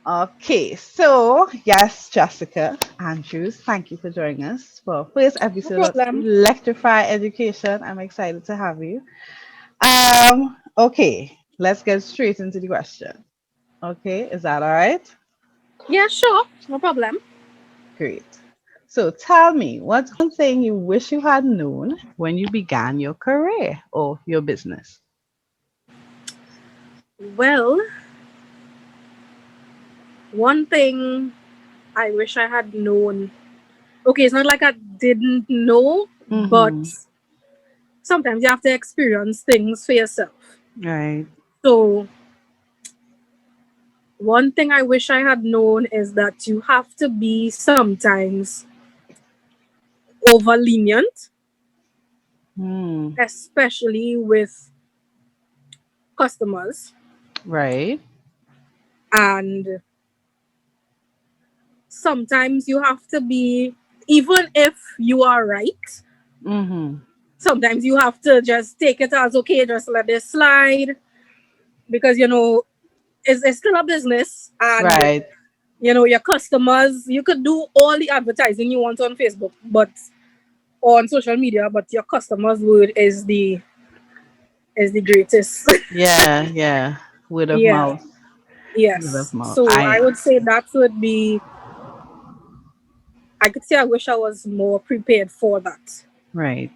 Okay, so yes, Jessica Andrews, thank you for joining us for first No episode of problem. Electrify Education. I'm excited to have you. Okay, let's get straight into the question. Okay, is that all right? Yeah, sure. No problem. Great. So tell me, what's one thing you wish you had known when you began your career or your business? Well, one thing I wish I had known. Okay, it's not like I didn't know, but Mm-hmm. sometimes you have to experience things for yourself. Right. So, one thing I wish I had known is that you have to be sometimes over lenient, Hmm. especially with customers. Right. And sometimes you have to be, even if you are right, Mm-hmm. sometimes you have to just take it as okay, just let it slide because it's still a business, and Right. your customers, you could do all the advertising you want on Facebook, but or on social media, but your customers' word is the greatest. Yeah, yeah. Word of Yeah, mouth. Word of yes. mouth. So I I would say that would be, I could say I wish I was more prepared for that. right.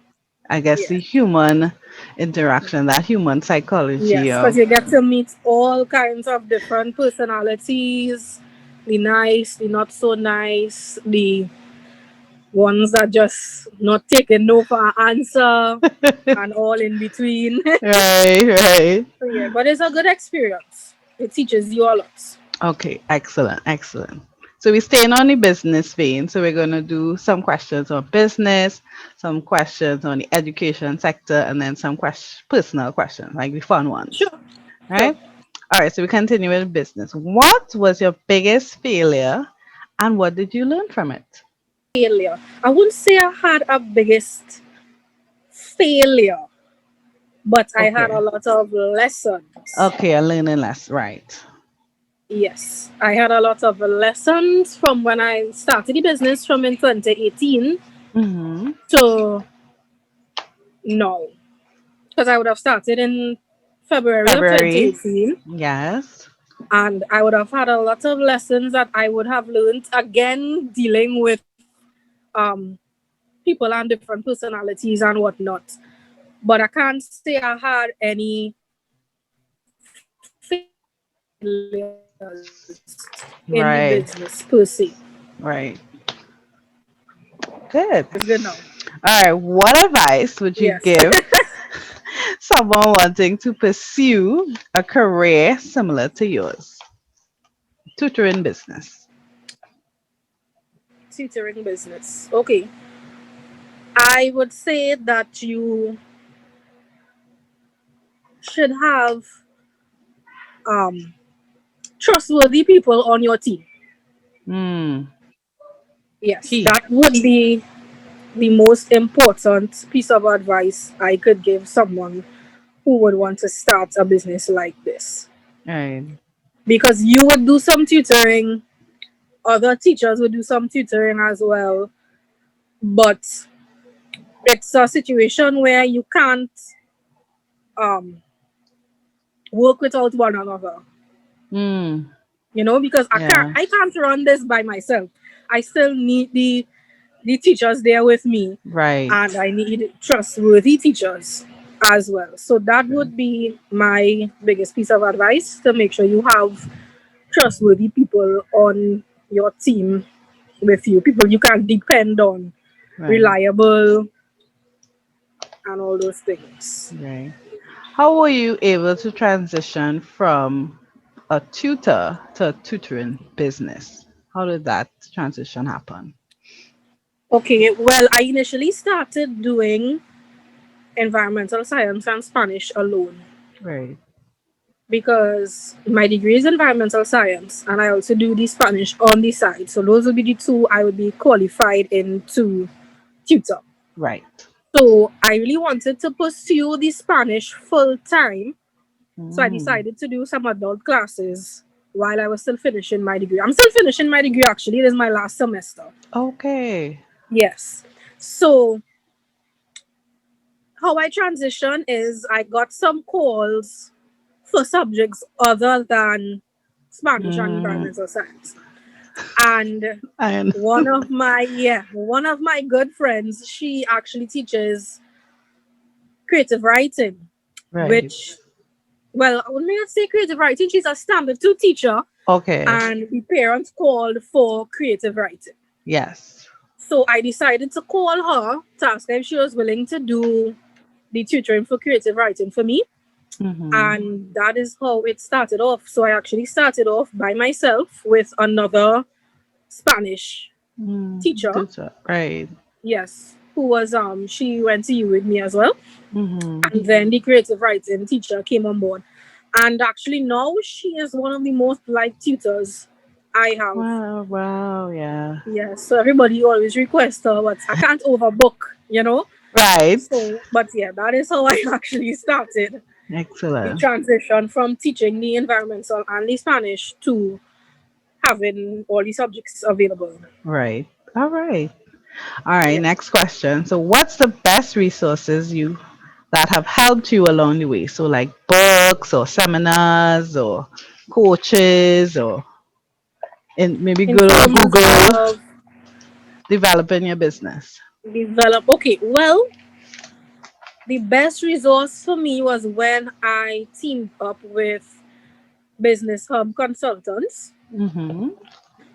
I guess Yeah. the human interaction, that human psychology Yes, because of you get to meet all kinds of different personalities, the nice, the not so nice, the ones that just not taking no for an answer, and all in between. right, right. So yeah, but it's a good experience. It teaches you a lot. Okay, excellent, excellent. So we're staying on the business vein. So we're gonna do some questions on business, some questions on the education sector, and then some personal questions, like the fun ones. Sure, sure. Right? All right, so we continue with business. What was your biggest failure and what did you learn from it? Failure. I wouldn't say I had a biggest failure, but I had Okay. a lot of lessons. Okay, a learning less, right. Yes, I had a lot of lessons from when I started the business from in 2018 Mm-hmm. to now. Because I would have started in February of February. 2018, Yes. and I would have had a lot of lessons that I would have learned again dealing with um, people and different personalities and whatnot. But I can't say I had any failures in the Right. business per se. Right. Good. It's good now. All right. What advice would you Yes. give someone wanting to pursue a career similar to yours? Tutoring business. Tutoring business. Okay. I would say that you should have um, trustworthy people on your team. Hmm. Yes, Key. that would be the most important piece of advice I could give someone who would want to start a business like this. Right. Because you would do some tutoring, other teachers would do some tutoring as well, but it's a situation where you can't um, work without one another. Hmm. Because I can't Yeah. I can't run this by myself. I still need the teachers there with me, Right. and I need trustworthy teachers as well. So that would be my biggest piece of advice, to make sure you have trustworthy people on your team with you, people you can depend on, Right. reliable, and all those things. Right. How were you able to transition from a tutor to a tutoring business? How did that transition happen? Okay, well, I initially started doing environmental science and Spanish alone, Right. because my degree is environmental science and I also do the Spanish on the side. So those would be the two I would be qualified in to tutor. Right. So I really wanted to pursue the Spanish full time. So I Mm. decided to do some adult classes while I was still finishing my degree. I'm still finishing my degree actually. It is my last semester. Okay. Yes. So how I transition is I got some calls for subjects other than Spanish and Mm, environmental science. And and one of my good friends, she actually teaches creative writing, right. which, well, let me not say creative writing, she's a standard two teacher, Okay. and the parents called for creative writing. Yes. So I decided to call her to ask her if she was willing to do the tutoring for creative writing for me. Mm-hmm. And that is how it started off. So I actually started off by myself with another Spanish teacher. Right. Yes, who was she went to U with me as well. Mm-hmm. And then the creative writing teacher came on board. And actually now she is one of the most liked tutors I have. Wow. Wow. Yeah. Yes, so everybody always requests her, but I can't overbook. Right. So, but yeah, that is how I actually started the Excellent. transition from teaching the environmental and the Spanish to having all the subjects available. Right. All right. All right. Yeah. Next question. So, what's the best resources you that have helped you along the way? So, like books or seminars or coaches or in maybe In good old terms Google of developing your business. okay, well, the best resource for me was when I teamed up with Business Hub consultants. Mm-hmm.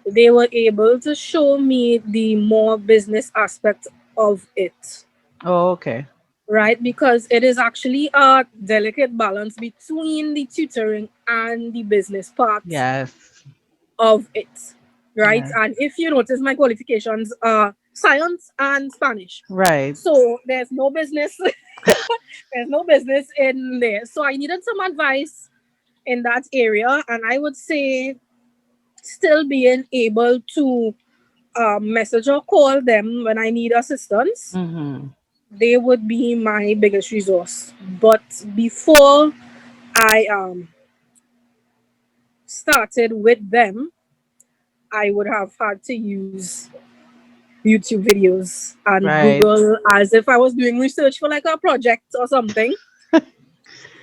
They were able to show me the more business aspect of it, Oh, okay. right? Because it is actually a delicate balance between the tutoring and the business part Yes. of it, right? Yeah. And if you notice, my qualifications are science and Spanish. Right. So there's no business, there's no business in there. So I needed some advice in that area, and I would say still being able to message or call them when I need assistance, Mm-hmm. they would be my biggest resource. But before I started with them, I would have had to use YouTube videos and Right. Google as if I was doing research for like a project or something.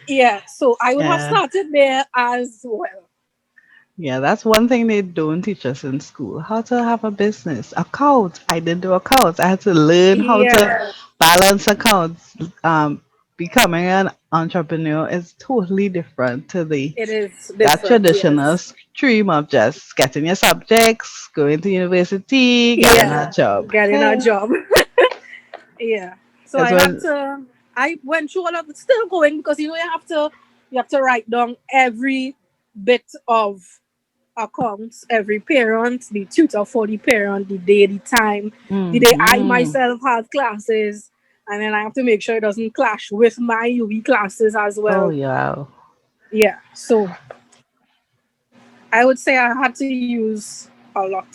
Yeah, so I would have Yeah. started there as well. Yeah, that's one thing they don't teach us in school. How to have a business. Accounts. I didn't do accounts. I had to learn how to Yeah, balance accounts. Becoming an entrepreneur is totally different to the it is that different. traditional Yes. stream of just getting your subjects, going to university, getting a Yeah, job. getting a job. Yeah. So Because I had when to. I went through all of it, still going because you have to write down every bit of accounts, every parent, the tutor for the parent, the day, the time, the day I hmm myself have classes, and then I have to make sure it doesn't clash with my UV classes as oh well. yeah. Yeah. So I would say I had to use a lot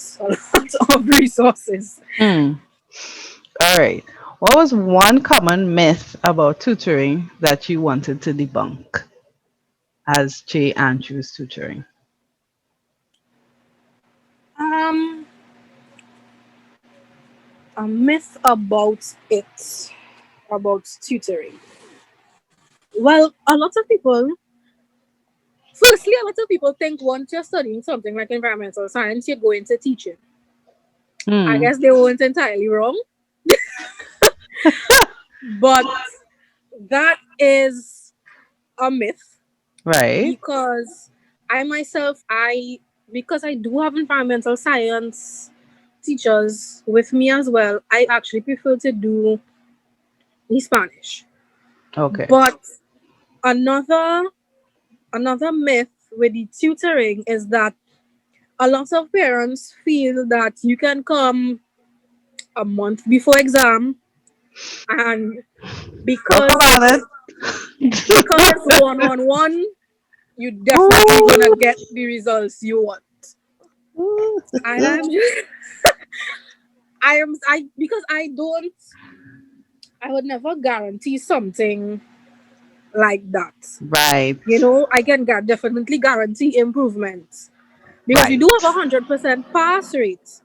of resources. Hmm. All right. What was one common myth about tutoring that you wanted to debunk as J. Andrews tutoring? Um, a myth about it, about tutoring. Well, a lot of people, firstly, a lot of people think once you're studying something like environmental science, you're going to teaching. I Hmm. guess they weren't entirely wrong, but that is a myth Right. because I myself, because I do have environmental science teachers with me as well, I actually prefer to do the Spanish. Okay. But another another myth with the tutoring is that a lot of parents feel that you can come a month before exam, and Talk because about it's one on one, you definitely gonna it. get the results you want. And I'm just I because I would never guarantee something like that. Right. I can definitely guarantee improvement. because we do Right. have 100% pass rate,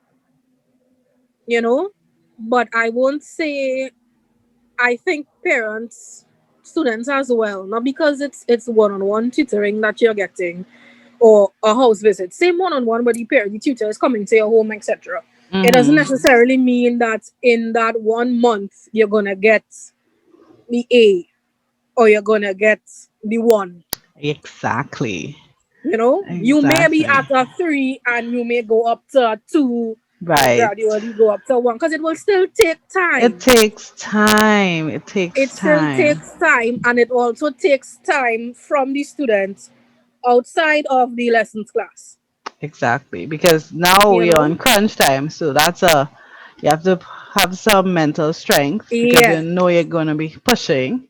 you know. But I won't say, I think parents, students as well, not because it's one-on-one tutoring that you're getting or a house visit, same one-on-one, but the tutor is coming to your home, etc. It doesn't Mm-hmm. necessarily mean that in that 1 month you're gonna get the A or you're gonna get the one. Exactly. You know, you may be Exactly. at a three and you may go up to a two and Right. gradually go up to one because it will still take It time. takes time. It It takes still time. takes time, and it also takes time from the students outside of the lessons class. Exactly. Because now You we're know? on crunch time. So that's a, you have to have some mental strength because you Yeah, know you're going to be pushing.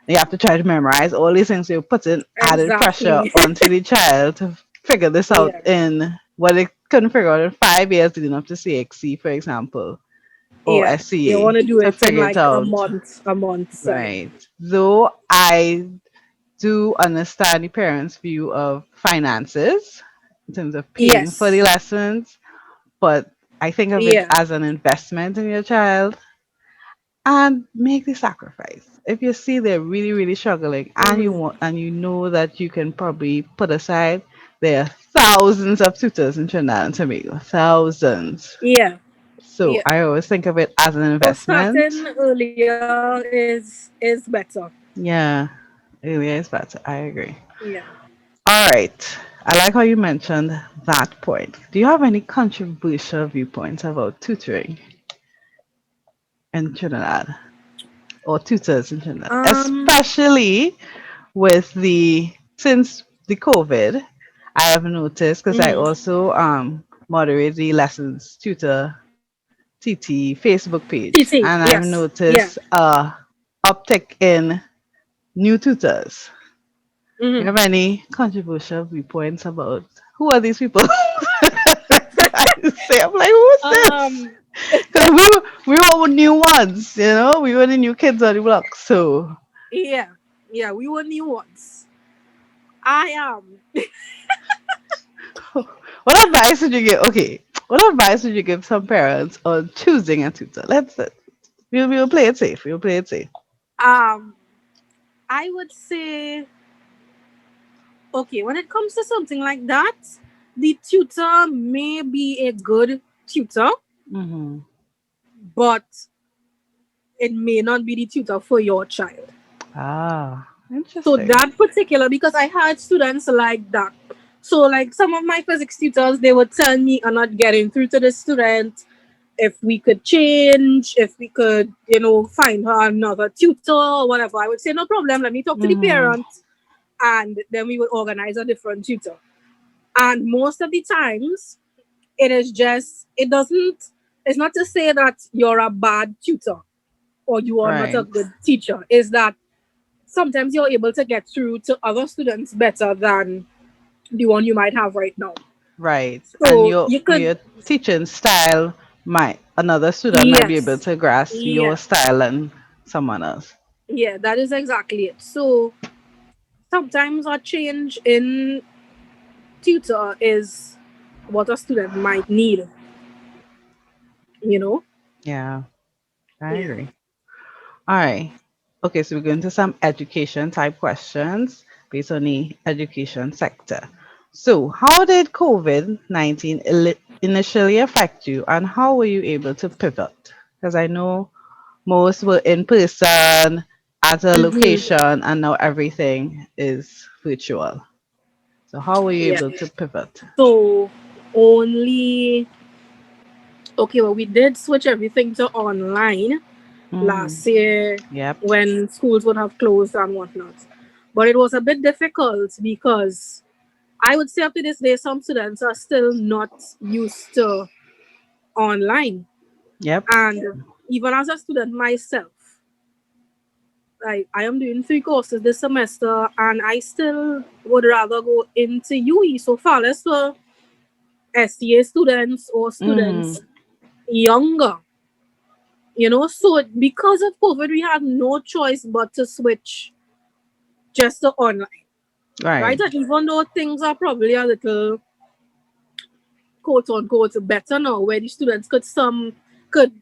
You have to try to memorize all these things. You're putting added pressure exactly. onto the child to figure this out Yeah, in what they couldn't figure out in 5 years leading up to CXC, for example, or yeah. You SCA want to do to it in figure it like out. a month side. Right. Though I do understand the parents' view of finances in terms of paying for the Yes. lessons, but I think of it Yeah. as an investment in your child and make the sacrifice. If you see they're really, really struggling and you Mm-hmm. want and you know that you can probably put aside, there are thousands of tutors in Trinidad and Tobago. Thousands. Yeah. So Yeah. I always think of it as an So investment. starting earlier is better. Yeah, earlier is better. I agree. Yeah. All right. I like how you mentioned that point. Do you have any controversial viewpoints about tutoring in Trinidad or tutors in Trinidad, Um. especially with the since the COVID? I have noticed because I Mm-hmm. also moderate the lessons tutor TT Facebook page, and TT. I've Yes. noticed Yeah. uptick in new tutors. You Mm-hmm. have any controversial viewpoints about who are these people? I say, I'm like, who's this? Um. Because we were new ones, you know, we were the new kids on the block. So, Yeah. Yeah. We were new ones. I am. what advice would you give? Okay, what advice would you give some parents on choosing a tutor? We'll play it safe. We'll play it safe. Um. I would say, okay, when it comes to something like that, the tutor may be a good tutor, Mm-hmm. but it may not be the tutor for your child. Ah, So interesting. that particular, because I had students like that. So like some of my physics tutors, they would tell me I'm not getting through to the student. If we could change, if we could, find her another tutor or whatever, I would say no problem. Let me talk to the Mm-hmm. parent, and then we would organize a different tutor. And most of the times, it is just, it doesn't, it's not to say that you're a bad tutor or you are not a Right, good teacher. Is that sometimes you're able to get through to other students better than the one you might have right now. right. And So you could, your teaching style might another student might be able yes, to grasp your yeah, style and someone else. yeah, that is exactly it. So sometimes a change in tutor is what a student might need, you know? Yeah, I Yeah. agree. All right. Okay, so we're going to some education type questions based on the education sector. So, how did COVID-19 initially affect you and how were you able to pivot? Because I know most were in person at a Mm-hmm. location and now everything is virtual. So, how were you Yeah. able to pivot? So only, okay, well, we did switch everything to online Mm, last year yep. when schools would have closed and whatnot. But it was a bit difficult because I would say up to this day, some students are still not used to online. Yep. And even as a student myself, I am doing 3 courses this semester and I still would rather go into UE. So far, less for STA students or Mm, students younger. So because of COVID, we had no choice but to switch just to online, right? right. And even though things are probably a little, quote unquote better now, where the students could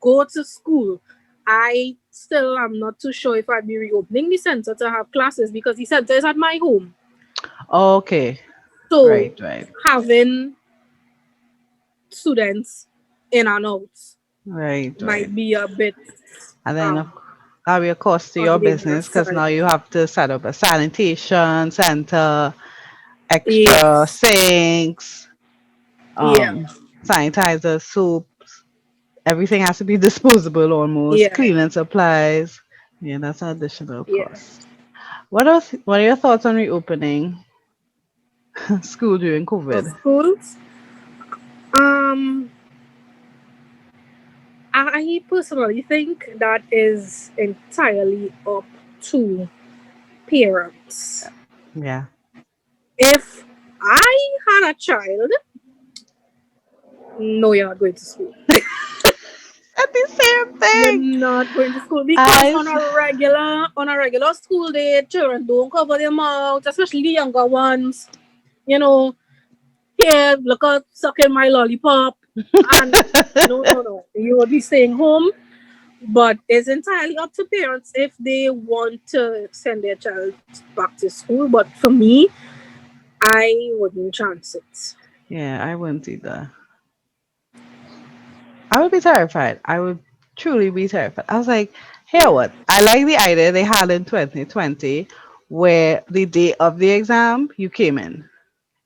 go to school. I still am not too sure if I'd be reopening the center to have classes because the center is at my home. Okay. So Right, right, having students in and out right, right. might be a bit And then um that'll be a cost to on your the business dangerous because side. now you have to set up a sanitation center, extra Yes. sinks, Yeah. sanitizer, soap. Everything has to be disposable almost. Yeah. Cleaning supplies. Yeah, that's an additional Yeah. cost. What else? What are your thoughts on reopening school during Of COVID? schools. Um I personally think that is entirely up to parents. Yeah. If I had a child, no, you're not going to school. At the same You're thing. not going to school because I on s- a regular school day, children don't cover their mouth, especially the younger ones. You know, here, look at sucking my lollipop, and no, no, no, you will be staying home. But it's entirely up to parents if they want to send their child back to school. But for me, I wouldn't chance it. yeah, I wouldn't either. I would be terrified. I would truly be terrified. I was like, here, Yeah. what? I like the idea they had in 2020 where the day of the exam, you came in.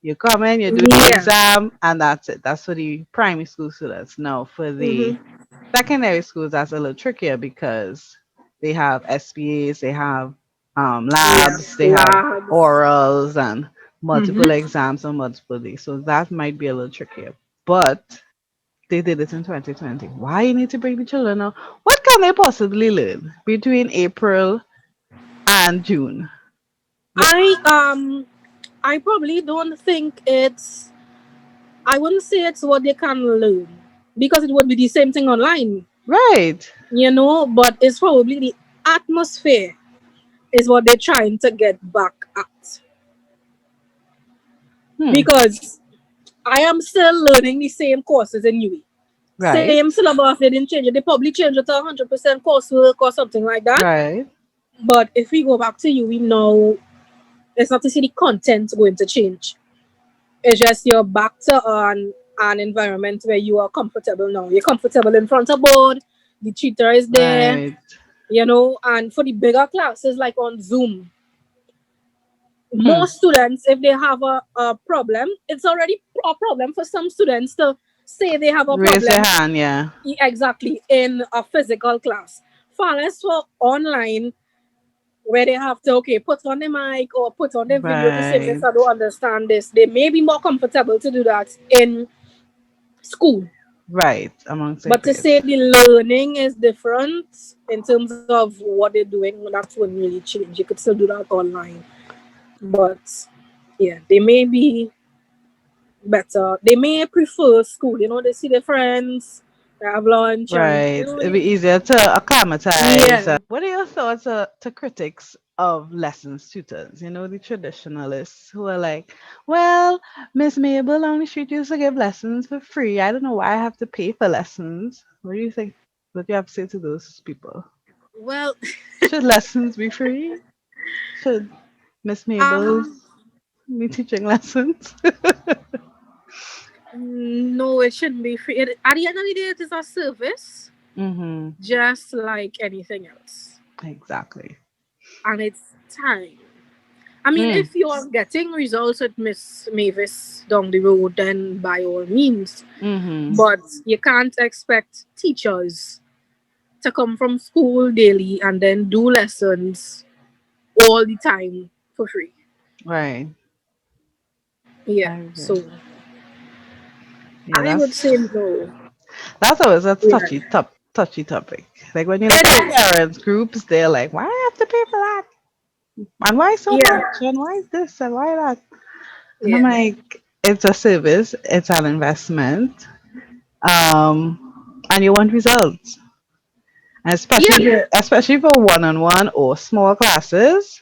You come in, you do the Yeah. exam, and that's it. That's for the primary school students. Now, for the Mm-hmm. secondary schools, that's a little trickier because they have SPAs, they have Yeah. labs, they have Labs. orals, and multiple Mm-hmm. exams on multiple days. So that might be a little trickier. But they did it in 2020. Why you need to bring the children now? What can they possibly learn between April and June? What? I um I probably don't think it's I wouldn't say it's what they can learn because it would be the same thing online, Right. but it's probably the atmosphere is what they're trying to get back at. Hmm. Because I am still learning the same courses in UE. Right. Same syllabus, they didn't change it. They probably changed it to 100% coursework or something like that. Right. But if we go back to UE now, it's not to see the content going to change. It's just you're back to an environment where you are comfortable now. You're comfortable in front of board, the tutor is there, Right. and for the bigger classes like on Zoom, Hmm. most students, if they have a problem, it's already a problem for some students to say they have a Raise your problem hand. Yeah. exactly in a physical class. Far less for online where they have to put on the mic or put on the video to say Right. miss I don't understand this. They may be more comfortable to do that in school. Right. Amongst their But to say peers. the learning is different in terms of what they're doing, that wouldn't really change. You could still do that online. But yeah, they may be better. They may prefer school, they see their friends, they have lunch and Right. It'd be easier to acclimatize. yeah. What are your thoughts to critics of lessons tutors? You know, the traditionalists who are like, well, Miss Mabel on the street used to give lessons for free. I don't know why I have to pay for lessons. What do you think? What do you have to say to those people? Well, Should lessons be free? Should Miss Mabel um be teaching lessons? no, it shouldn't be free. At the end of the day, it is a service, Mm-hmm. just like anything else. Exactly. And it's time. I mean, Mm. if you are getting results with Miss Mavis down the road, then by all means. Mm-hmm. But you can't expect teachers to come from school daily and then do lessons all the time for free. Right. Yeah. I agree. So Yeah, I would say no. that's always a Yeah. touchy topic. Like when you look at It is. parents groups, they're like, "Why I have to pay for that? And why so Yeah. much? And why this? And why that?" And I'm Yeah. like, "It's a service. It's an investment. And you want results, and Yeah. especially for one-on-one or small classes.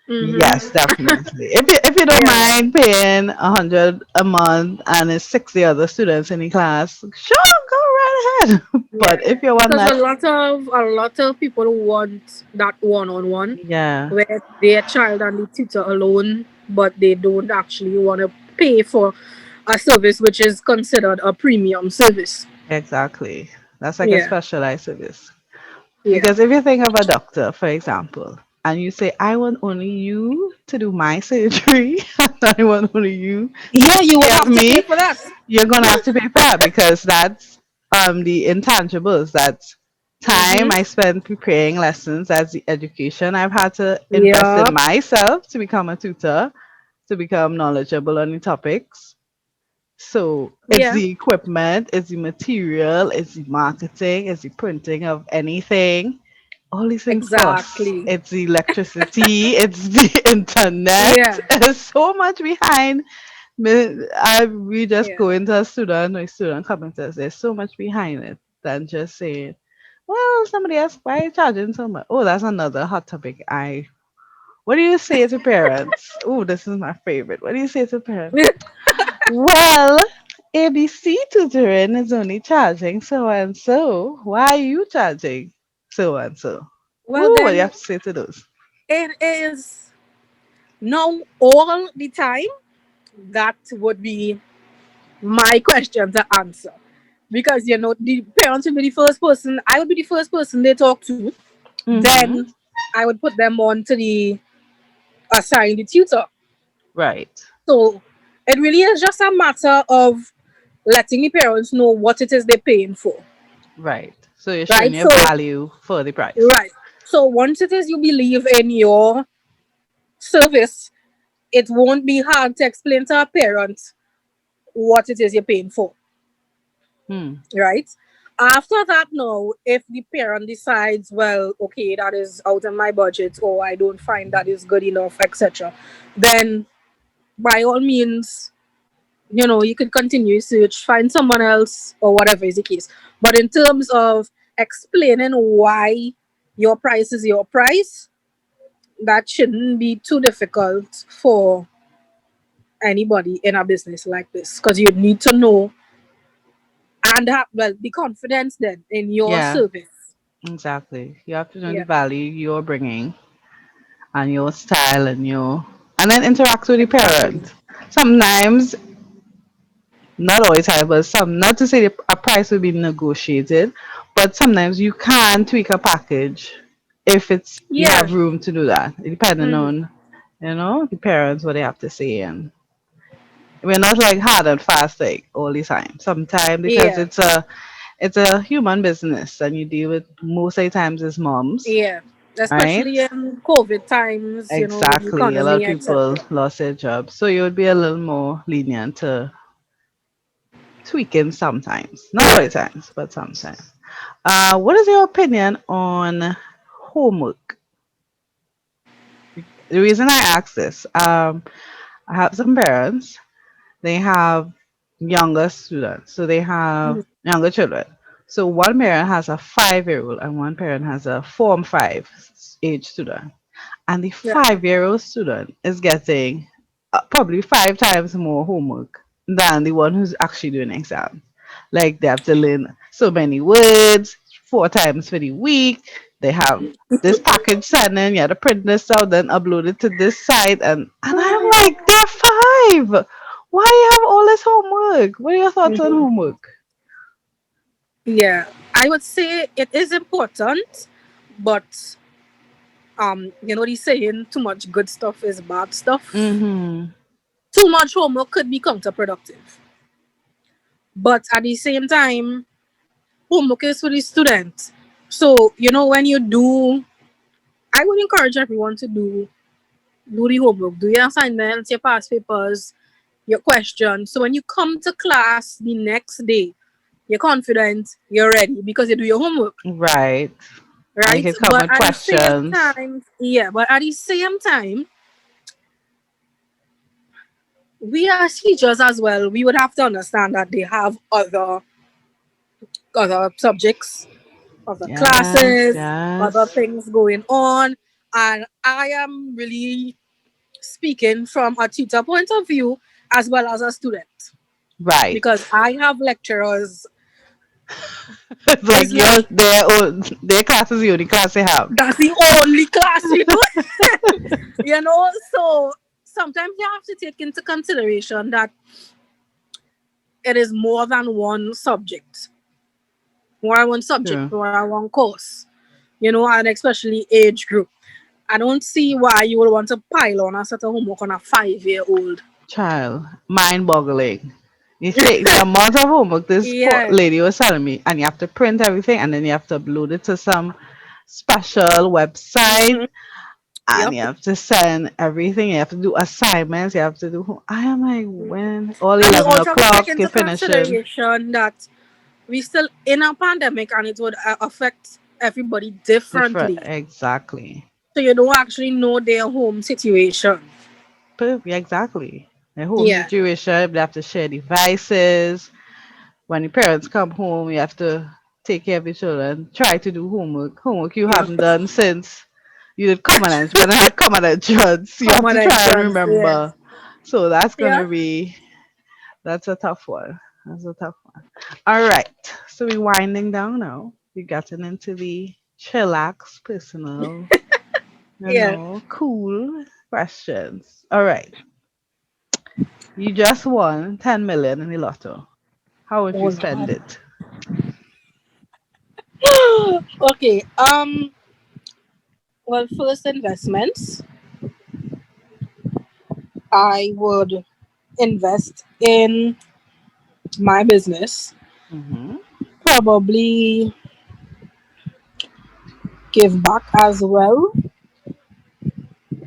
Mm-hmm. Yes, definitely. If you don't Yeah. mind paying 100 a month and it's 60 other students in the class, sure, go right ahead. Yeah. But if you want Because that, a lot of people want that one-on-one yeah, where their child and the tutor alone, but they don't actually want to pay for a service which is considered a premium service. exactly. That's like a Yeah. specialized service. Yeah. Because if you think of a doctor, for example, and you say, I want only you to do my surgery, I want only you to Yeah, you take would care of have to pay me, for that. you're gonna have to pay for that because that's the intangibles. That's time Mm-hmm. I spend preparing lessons. That's the education I've had to invest in Yeah. myself to become a tutor, to become knowledgeable on the topics. So it's Yeah. the equipment, it's the material, it's the marketing, it's the printing of anything. All these things cost. Exactly. It's the electricity, it's the internet. Yeah. There's so much behind we just Yeah. go into a student or a student coming to us. There's so much behind it than just saying, well, somebody asked why are you charging so much? Oh, that's another hot topic. What do you say to parents? Oh, this is my favorite. What do you say to parents? Well, ABC tutoring is only charging so and so. Why are you charging so and so? Well, Ooh, what do you then have to say to those? it is now all the time that would be my question to answer. Because the parents will be the first person, I would be the first person they talk to. Mm-hmm. Then I would put them on to the assigned tutor. Right. So it really is just a matter of letting the parents know what it is they're paying for. Right. So you're showing Right? your So value for the price. right. So once it is you believe in your service, it won't be hard to explain to a parent what it is you're paying for. Hmm. Right? After that, now, if the parent decides, well, okay, that is out of my budget, or I don't find that is good enough, etc., then by all means, you could continue search, find someone else, or whatever is the case. But in terms of explaining why your price is your price, that shouldn't be too difficult for anybody in a business like this because you need to know and have, well, the confidence then in your Yeah, service. exactly. You have to know the Yeah, value you're bringing and your style and then interact with the exactly. parent. Sometimes, not all the time, but some, not to say a price will be negotiated, but sometimes you can tweak a package if you Yeah. have room to do that, depending Hmm. on, the parents, what they have to say. And we're not like hard and fast like all the time. Sometimes because Yeah. it's a human business and you deal with most of the times it's moms, Yeah. right? Especially in COVID times, with the Exactly. A lot of economy, people etc. lost their jobs. So you would be a little more lenient to tweaking sometimes. Not all the times, but sometimes. What is your opinion on homework? The reason I ask this, I have some parents, they have younger students, so they have Mhm. younger children. So one parent has a 5-year-old and one parent has a Form 5 age student. And the Yeah. 5-year-old student is getting probably 5 times more homework than the one who's actually doing exam. Like they have to learn so many words 4 times for the week. They have this package sent in, you have to print this out, then upload it to this site, and I'm like, they're 5. Why you have all this homework? What are your thoughts on Mhm. homework? Yeah. I would say it is important, but the saying, too much good stuff is bad stuff. Mm-hmm. Too much homework could be counterproductive. But at the same time, homework is for the student. So, when you do, I would encourage everyone to do the homework, do your assignments, your past papers, your questions. So when you come to class the next day, you're confident, you're ready because you do your homework, Right. And you right? can come with questions. But at the same time, we as teachers as well, we would have to understand that they have other subjects, other Yes, classes, other yes. things going on. And I am really speaking from a tutor point of view as well as a student Right. because I have lecturers. It's like It's like their class is the only class they have. that's the only class we do. So sometimes you have to take into consideration that it is more than one subject, True. or one course, and especially age group. I don't see why you would want to pile on a set of homework on a 5-year-old. Child, mind-boggling. You see, the amount of homework this poor Yeah. lady was telling me, and you have to print everything, and then you have to upload it to some special website, Hmm. and Yep. you have to send everything. You have to do assignments. You have to do. I am like, when all And you 11 also have to take o'clock you're into finishing. consideration that we still in a pandemic and it would affect everybody differently. Different, exactly. So you don't actually know their home situation. Yeah, exactly. The home Yeah. situation, they have to share devices. When the parents come home, you have to take care of the children, try to do homework. Homework you Yep. hadn't done since you did common entrance. When I had common entrance, you have Common to try and entrance. Yeah. remember. So that's Yeah. gonna be that's a tough one. That's a tough one. All right. So we're winding down now. We're getting into the chillax personal, Yeah. cool questions. All right. You just won 10 million in the lotto. How would Oh you spend Lord. it? Okay. Well, first investments, I would invest in my business. Mm-hmm. Probably give back as well.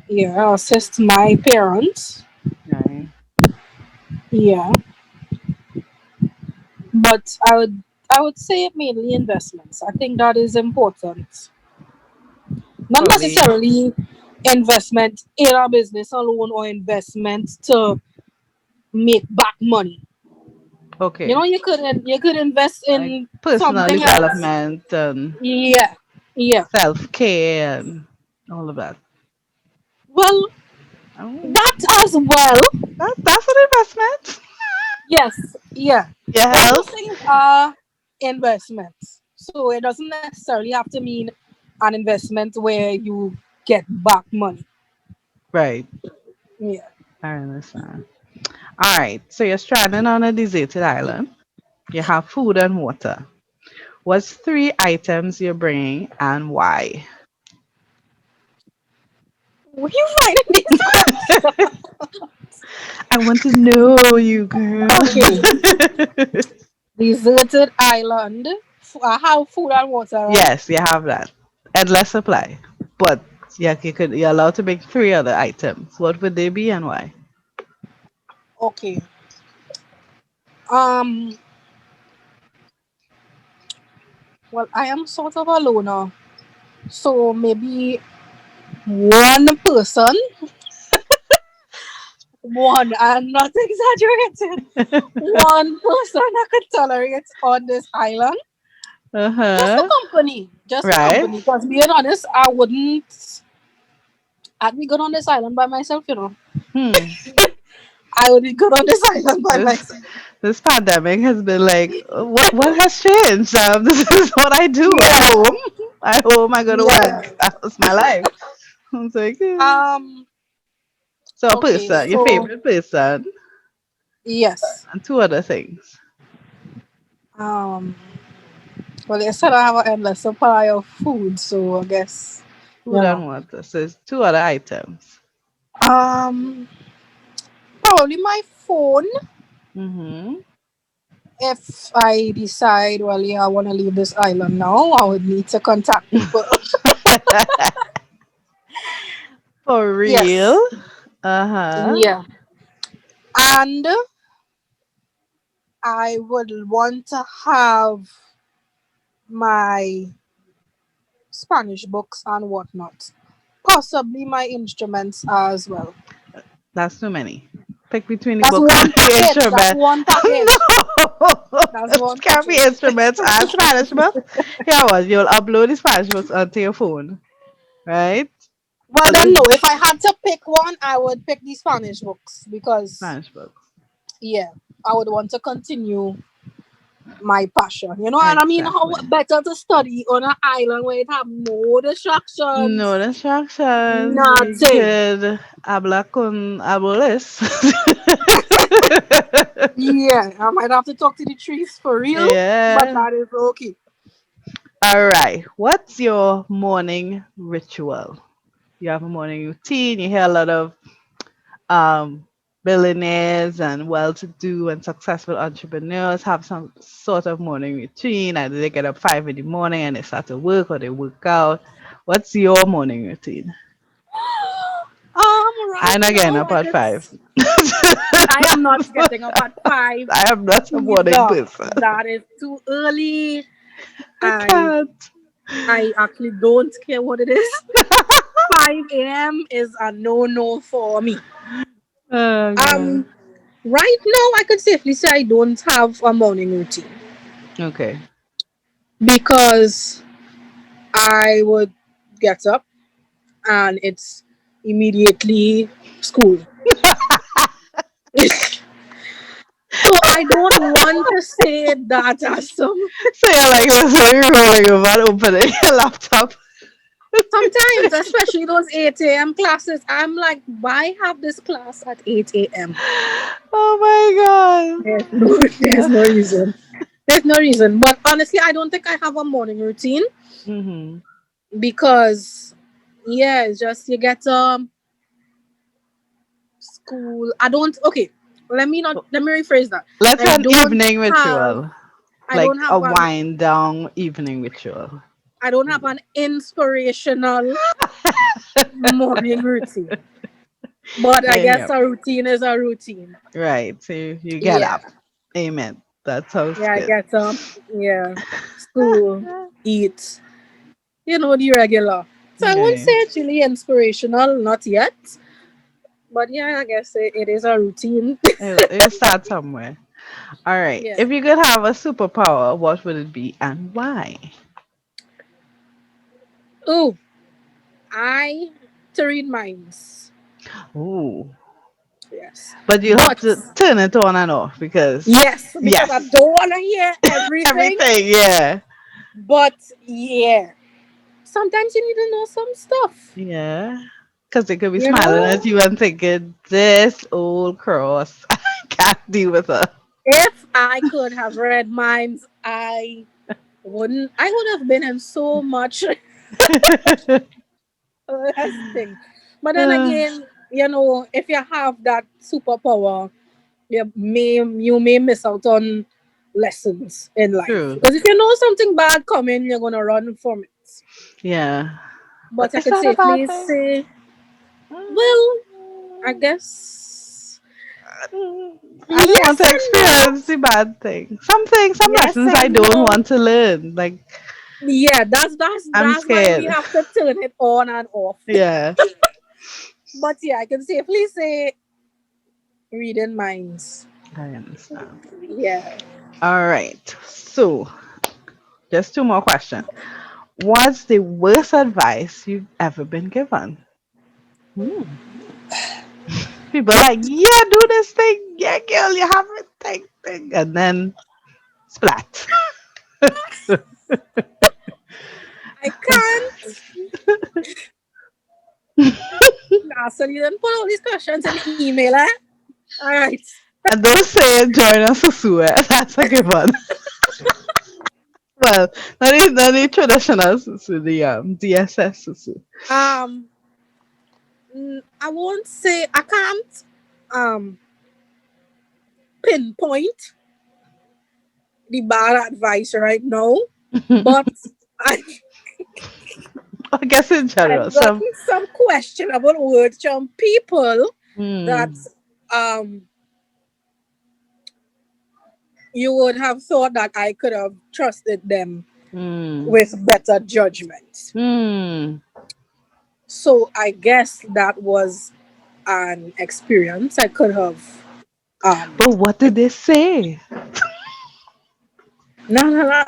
Yeah, assist my parents. Right. Yeah, but I would say mainly investments. I think that is important. Not Probably. necessarily investment in a business alone or investment to make back money. Okay. You could invest Like in personal something else. development and Yeah, yeah. self care and all of that. Well, Oh, that as well. that's an investment. Yes, yeah. Your All those health. things are investments. So it doesn't necessarily have to mean an investment where you get back money. Right. Yeah. I understand. All right. So you're stranded on a deserted island. You have food and water. What's three items you're bringing and why? Where you finding these questions? I want to know you, girl. Okay. Deserted island. I have food and water, right? Yes, you have that. Endless supply. But yeah, you're allowed to make three other items. What would they be and why? Okay. Um. Well, I am sort of a loner, so maybe one person, one. I'm not exaggerating. One person I could tolerate on this island. Just the Uh-huh. company. Just the Right? company. Because being honest, I'd be good on this island by myself. Hmm. I would be good on this island by This myself. this pandemic has been like, what has changed? This is what I do at Yeah. home. At home, I go to Yeah. work. That's my life. I was like, Um, so a okay, person, your so favorite person, yes. and two other things. Um well, you said I have an endless supply of food, so I guess you Food know. and water. So it's two other items. Um Probably my phone. Mm-hmm. If I decide, well, yeah, I want to leave this island now, I would need to contact people. For real? Yes. Uh-huh. Yeah. And I would want to have my Spanish books and whatnot. Possibly my instruments as well. That's too many. Pick between the That's books and one the package. That's instrument. one package. No, That's it one can't be package. instruments and Spanish books. Yeah, what? You'll upload the Spanish books onto your phone, right? Well, At then, no. least If I had to pick one, I would pick the Spanish books because, Spanish books. yeah, I would want to continue my passion. You know what I mean? How Exactly. better to study on an island where it have no No distractions, distractions. You nothing. could habla con abuelos. Yeah, I might have to talk to the trees for real, but Yeah. that is okay. All right. What's your morning ritual? You have a morning routine. You hear a lot of um, billionaires and well-to-do and successful entrepreneurs have some sort of morning routine. Either they get up 5 in the morning and they start to work or they work out. What's your morning routine? Right I'm not getting now up at 5. I am not getting up at 5 I am not a morning either. person. That is too early. I I can't. I actually don't care what it is. 5 a.m. is a no for me. Oh god. Um, right now I could safely say I don't have a morning routine Okay. because I would get up and it's immediately school. So I don't want to say that as some. So you're like this when you're rolling over and opening your laptop. Sometimes, especially those 8 a.m. classes, I'm like, why have this class at 8 a.m.? Oh my There's god. no reason. There's no reason. But honestly, I don't think I have a morning routine hmm because, yeah, it's just you get school. I don't. Okay, let me rephrase that. Let's I have an don't evening have. ritual. I Like don't a have an. wind down evening ritual. I don't have an inspirational morning routine. But I Yeah, guess a routine is a routine. right. So you get Yeah. up. Amen. That sounds Yeah, I good. get up. Yeah. School, eat, the regular. So I won't say Okay. it's really inspirational, not yet. But yeah, I guess it is a routine. You start somewhere. All right. Yeah. If you could have a superpower, what would it be and why? Oh, I to read minds. Ooh. Yes. But you have But to turn it on and off because, yes, because I yes, don't want to hear everything. everything, yeah. But yeah, sometimes you need to know some stuff. Yeah. Because they could be You smiling know, at you and thinking, this old cross, I can't deal with her. if I could have read minds, I would have been in so much less thing. But then Uh, again, if you have that superpower, you may miss out on lessons in life. true. Because if you know something bad coming, you're gonna run from it. Yeah. But But I it's could not a bad safely thing. say, well, I Mm, guess I don't want yes to and no. experience the bad thing. Some things, some Yes lessons I and don't no. want to learn. Like, Yeah, that's I'm that's why we scared. have to turn it on and off. Yeah. But yeah, I can safely say reading minds. I understand. Yeah. All right. So, just two more questions. What's the worst advice you've ever been given? Ooh. People are like, yeah, do this thing. Yeah, girl, you have it. Thing. And then splat. I can't. Nah, so you didn't put all these questions in the email, eh? All right. And don't say join us Susu. That's a good one. Well, not the traditional Susu, the DSS Susu. Um, I won't say I can't um pinpoint the bad advice right now, but I I guess in general, I've some. gotten some questionable words from people that Hmm. um you would have thought that I could have trusted them Hmm. with better judgment. Hmm. So I guess that was an experience I could have um But what did they say? no no no.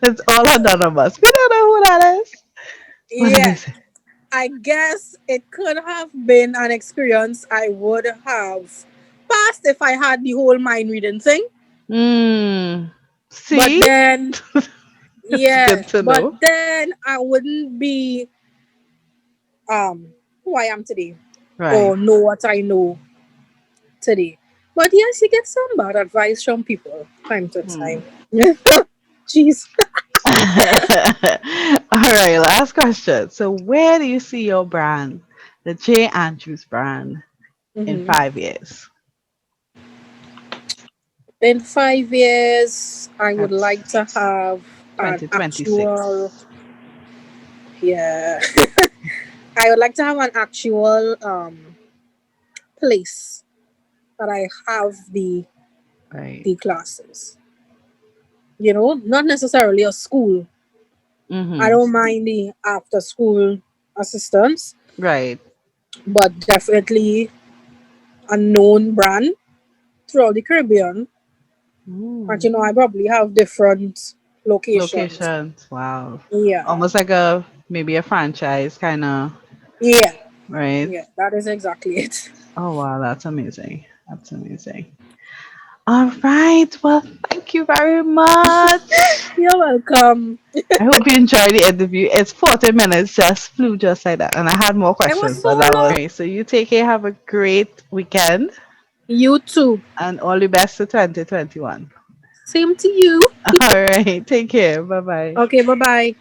It's all anonymous. We don't know who that is. What did they Yeah. say? I guess it could have been an experience I would have passed if I had the whole mind reading thing. Mm. But See? then, It's yeah, good to but know. then I wouldn't be who I am today Right. or know what I know today. But yes, you get some bad advice from people time to Hmm. time. Jeez. All right, last question. So, where do you see your brand, the J. Andrews brand, in Hmm. 5 years? In 5 years, I would like That's to have an 2026. actual, yeah, I would like to have an actual place that I have Right. the classes. You know, not necessarily a school. I Mm-hmm. don't mind the after school assistance, Right. but definitely a known brand throughout the Caribbean. And Mm. you know, I probably have different locations. Locations. Wow. Yeah, Almost like a maybe a franchise kind of, yeah, right? yeah. That is exactly it. Oh wow, that's amazing. That's amazing. All right. Well, thank you very much. You're welcome. I hope you enjoyed the interview. It's 40 minutes, just flew just like that. And I had more It was questions, so but that was long. right. So you take care, have a great weekend, You too. and all the best to 2021. Same to you. All right. Take care. Bye bye. Okay, bye bye.